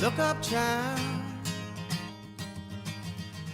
Look up, child.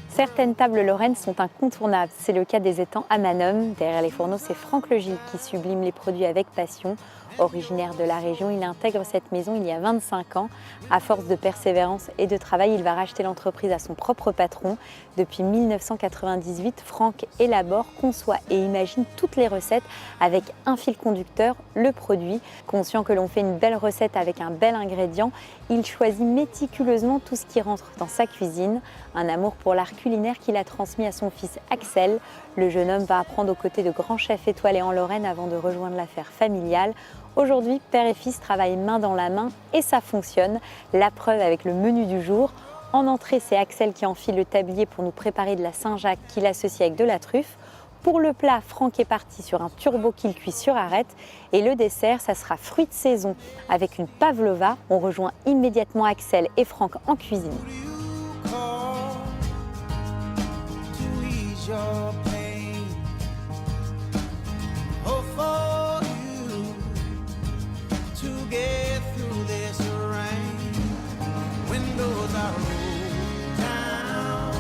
Certaines tables lorraines sont incontournables. C'est le cas des étangs à Manom. Derrière les fourneaux, c'est Franck Le Gil qui sublime les produits avec passion. Originaire de la région, il intègre cette maison il y a 25 ans. À force de persévérance et de travail, il va racheter l'entreprise à son propre patron. Depuis 1998, Franck élabore, conçoit et imagine toutes les recettes avec un fil conducteur, le produit. Conscient que l'on fait une belle recette avec un bel ingrédient, il choisit méticuleusement tout ce qui rentre dans sa cuisine. Un amour pour l'art culinaire qu'il a transmis à son fils Axel. Le jeune homme va apprendre aux côtés de grands chefs étoilés en Lorraine avant de rejoindre l'affaire familiale. Aujourd'hui, père et fils travaillent main dans la main et ça fonctionne. La preuve avec le menu du jour. En entrée, c'est Axel qui enfile le tablier pour nous préparer de la Saint-Jacques qu'il associe avec de la truffe. Pour le plat, Franck est parti sur un turbo qu'il cuit sur arête. Et le dessert, ça sera fruits de saison avec une pavlova. On rejoint immédiatement Axel et Franck en cuisine. You call to ease your pain. Oh, for you to get through this rain. Windows are rolled down.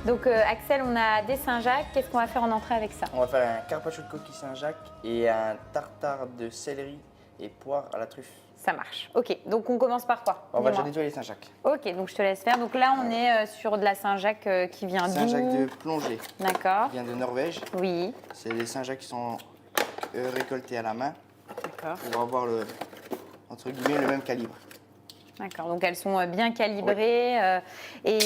Donc Axel, on a des Saint-Jacques. Qu'est-ce qu'on va faire en entrée avec ça? On va faire un carpaccio de coquille Saint-Jacques et un tartare de céleri et poire à la truffe. Ça marche. Ok, donc on commence par quoi? On va déjà Dis-moi. nettoyer les Saint-Jacques. Ok, donc je te laisse faire. Donc là, on est sur de la Saint-Jacques qui vient d'où? Saint-Jacques de plongée, D'accord. qui vient de Norvège. Oui. C'est des Saint-Jacques qui sont récoltés à la main D'accord. pour avoir entre guillemets, le même calibre. D'accord. Donc elles sont bien calibrées. Et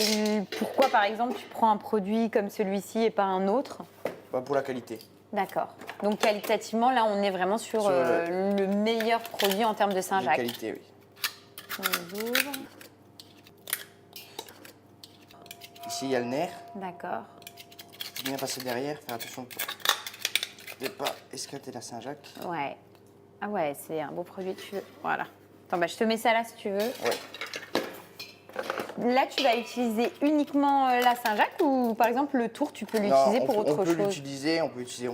pourquoi, par exemple, tu prends un produit comme celui-ci et pas un autre? Pour la qualité. D'accord. Donc qualitativement, là, on est vraiment sur, Sur le meilleur produit en termes de De Saint-Jacques. qualité, oui. On les ouvre. Ici, il y a le nerf. D'accord. Faut bien passer derrière, faire attention de ne pas escater la Saint-Jacques. Ouais. Ah ouais, c'est un beau produit. Voilà. Attends, bah, je te mets ça là si tu veux. Ouais. Là, tu vas utiliser uniquement la Saint-Jacques ou par exemple le tour, tu peux l'utiliser pour autre on peut chose? l'utiliser, on peut utiliser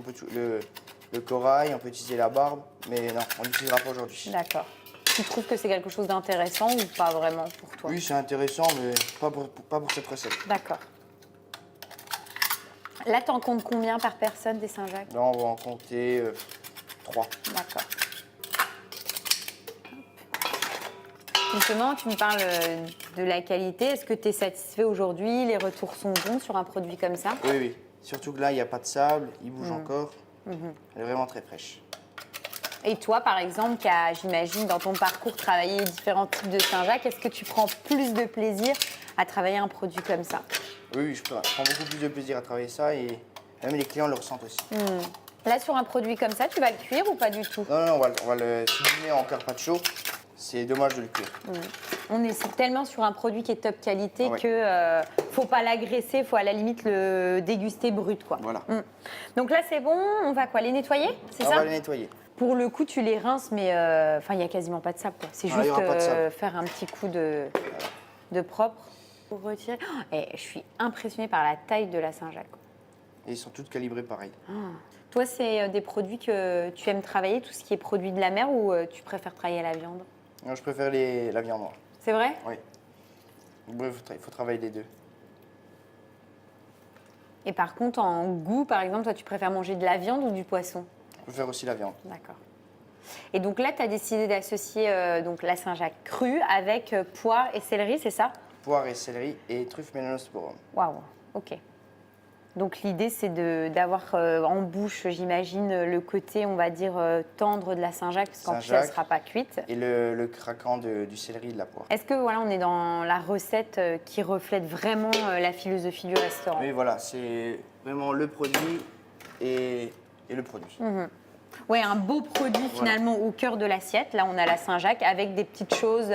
le corail, on peut utiliser la barbe, mais non, on l'utilisera pas aujourd'hui. D'accord. Tu trouves que c'est quelque chose d'intéressant ou pas vraiment pour toi? Oui, c'est intéressant, mais pas pour cette recette. D'accord. Là, tu en comptes combien par personne des Saint-Jacques? Là, on va en compter 3. D'accord. Justement, tu me parles de la qualité. Est-ce que tu es satisfait aujourd'hui? Les retours sont bons sur un produit comme ça? Oui, oui. Surtout que là, il n'y a pas de sable, il bouge encore. Elle est vraiment très fraîche. Et toi, par exemple, qui as, j'imagine, dans ton parcours, travaillé différents types de Saint-Jacques, est-ce que tu prends plus de plaisir à travailler un produit comme ça? Oui, oui, je prends beaucoup plus de plaisir à travailler ça et même les clients le ressentent aussi. Là, sur un produit comme ça, tu vas le cuire ou pas du tout? Non, non, on va le sublimer en carpaccio. C'est dommage de le cuire. On est tellement sur un produit qui est top qualité Ouais. que faut pas l'agresser, faut à la limite le déguster brut, quoi. Voilà. Donc là, c'est bon. On va quoi? Les nettoyer? C'est On ça? va les nettoyer. Pour le coup, tu les rinces, mais enfin, il y a quasiment pas de sable, quoi. C'est Ah, il y juste aura pas de sable. faire un petit coup de propre pour retirer. Oh, et je suis impressionnée par la taille de la Saint-Jacques. Et ils sont toutes calibrées pareil. Toi, c'est des produits que tu aimes travailler, tout ce qui est produit de la mer, ou tu préfères travailler la viande? Non, je préfère la viande noire. C'est vrai? Oui. Bref, il faut travailler les deux. Et par contre, en goût, par exemple, toi, tu préfères manger de la viande ou du poisson? Je préfère aussi la viande. D'accord. Et donc là, tu as décidé d'associer donc la Saint-Jacques crue avec poire et céleri, c'est ça? Poire et céleri et truffe mélanosporum. Waouh, ok. Donc l'idée, c'est d'avoir en bouche, j'imagine, le côté, on va dire, tendre de la Saint-Jacques, parce qu'en plus, elle ne Saint-Jacques. sera pas cuite. Et le craquant du céleri et de la poire. Est-ce que voilà, on est dans la recette qui reflète vraiment la philosophie du restaurant? Oui, voilà, c'est vraiment le produit et le produit. Oui, un beau produit finalement au cœur de l'assiette. Là, on a la Saint-Jacques avec des petites choses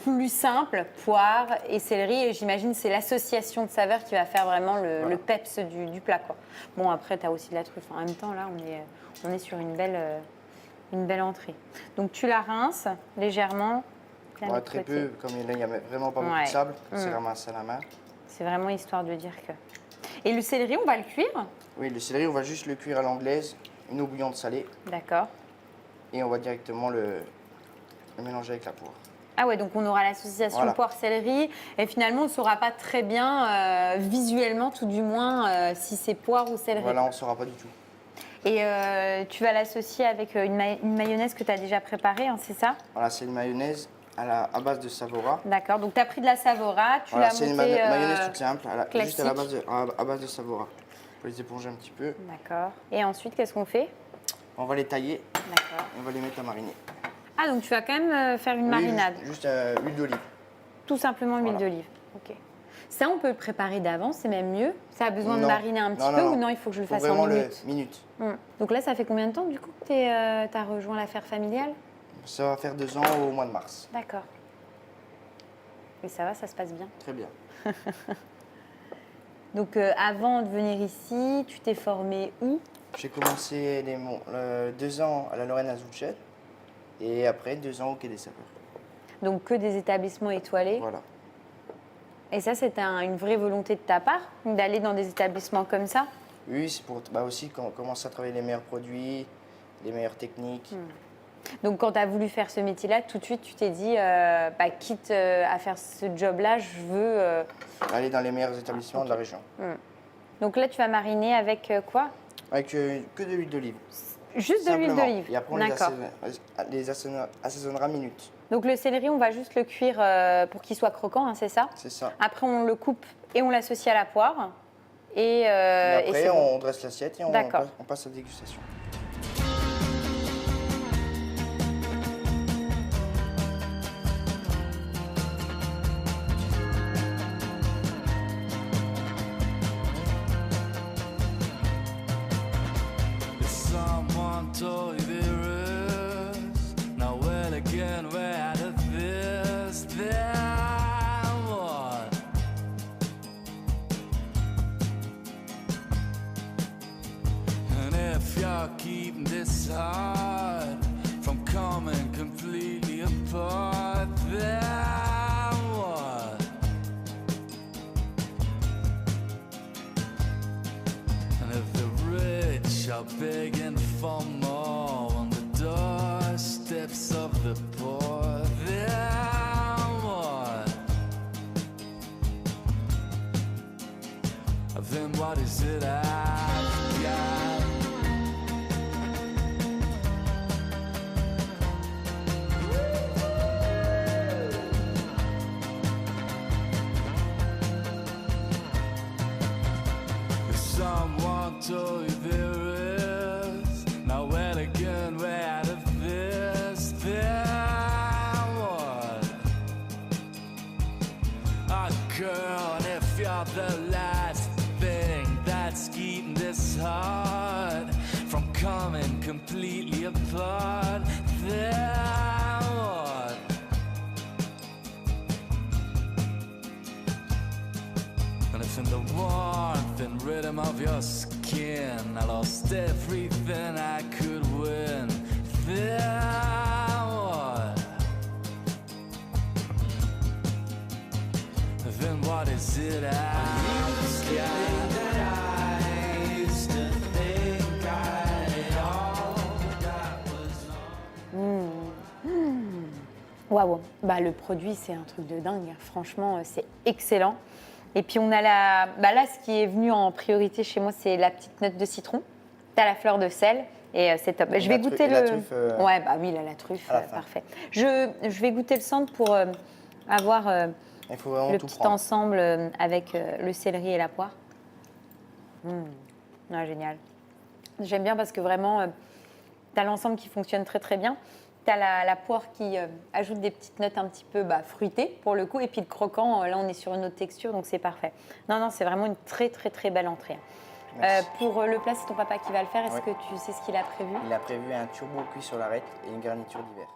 plus simples, poire et céleri. Et j'imagine c'est l'association de saveurs qui va faire vraiment le peps du plat, quoi. Bon, après, tu as aussi de la truffe. En même temps, là, on est sur une belle entrée. Donc, tu la rinces légèrement. tu la mets de Très côté. peu, comme il n'y a vraiment pas beaucoup Ouais. de sable, c'est ramassé à la main. C'est vraiment histoire de dire que... Et le céleri, on va le cuire? Oui, le céleri, on va juste le cuire à l'anglaise, une eau bouillante salée, D'accord. et on va directement et mélanger avec la poire. Ah ouais, donc on aura l'association Voilà. poire-céleri et finalement on ne saura pas très bien visuellement, tout du moins, si c'est poire ou céleri. Voilà, on ne saura pas du tout. Et tu vas l'associer avec une mayonnaise que tu as déjà préparée, hein, c'est ça? Voilà, c'est une mayonnaise à base de Savora. D'accord, donc tu as pris de la Savora, tu Voilà, l'as c'est une montée mayonnaise toute simple, juste à classique. à base de Savora. On va les éponger un petit peu. D'accord. Et ensuite, qu'est-ce qu'on fait? On va les tailler, D'accord. on va les mettre à mariner. Ah, donc tu vas quand même faire une Oui, marinade. Juste huile d'olive. Tout simplement l'huile Voilà. d'olive. Ok. Ça, on peut le préparer d'avance, c'est même mieux. Ça a besoin de Non. mariner un petit Non, peu non, ou non. non, il faut que je le Faut fasse vraiment en minutes? minutes. Donc là, ça fait combien de temps du coup que tu as rejoint l'affaire familiale? Ça va faire 2 ans au mois de mars. D'accord. Et ça va, ça se passe bien. Très bien. Donc avant de venir ici, tu t'es formé où? J'ai commencé 2 ans à la Lorraine Azuchet et après 2 ans au Quai des Sapeurs. Donc que des établissements étoilés. Voilà. Et ça, c'était une vraie volonté de ta part, d'aller dans des établissements comme ça? Oui, c'est pour aussi commencer à travailler les meilleurs produits, les meilleures techniques. Donc quand tu as voulu faire ce métier-là, tout de suite, tu t'es dit, quitte à faire ce job-là, je veux... Aller dans les meilleurs établissements de la région. Donc là, tu vas mariner avec quoi? Avec que de l'huile d'olive. Juste de l'huile Simplement. d'olive. Et après, on D'accord. les assaisonnera minutes. Donc le céleri, on va juste le cuire pour qu'il soit croquant, hein, c'est ça? C'est ça. Après, on le coupe et on l'associe à la poire. Et Et après, c'est bon. on dresse l'assiette et D'accord. on passe à la dégustation. Someone told you there is no well again way out of this. Then what? And if you're keeping this heart from coming completely apart, then what? And if the rich are begging for more on the doorsteps of the poor, then what? Then what is it I've got? If someone told you there is no elegant way out of this, then what? Girl, and if you're the last thing that's keeping this heart from coming completely apart, then what? And if in the warmth and rhythm of your skin I lost everything I could win, then what? Then what is it I've got? Waouh, le produit, c'est un truc de dingue. Franchement, c'est excellent. Et puis, on a là, ce qui est venu en priorité chez moi, c'est la petite note de citron. Tu as la fleur de sel et c'est top. Je vais goûter la truffe, Ouais, oui, là, la truffe, à la fin. parfait. Je vais goûter le centre pour avoir Il faut vraiment le tout petit prendre. ensemble avec le céleri et la poire. Ah, génial. J'aime bien parce que vraiment, tu as l'ensemble qui fonctionne très, très bien. Tu as la poire qui ajoute des petites notes un petit peu fruitées pour le coup. Et puis le croquant, là, on est sur une autre texture, donc c'est parfait. Non, c'est vraiment une très, très, très belle entrée. Merci. Pour le plat, c'est ton papa qui va le faire. Est-ce Ouais. que tu sais ce qu'il a prévu? Il a prévu un turbo cuit sur l'arête et une garniture d'hiver.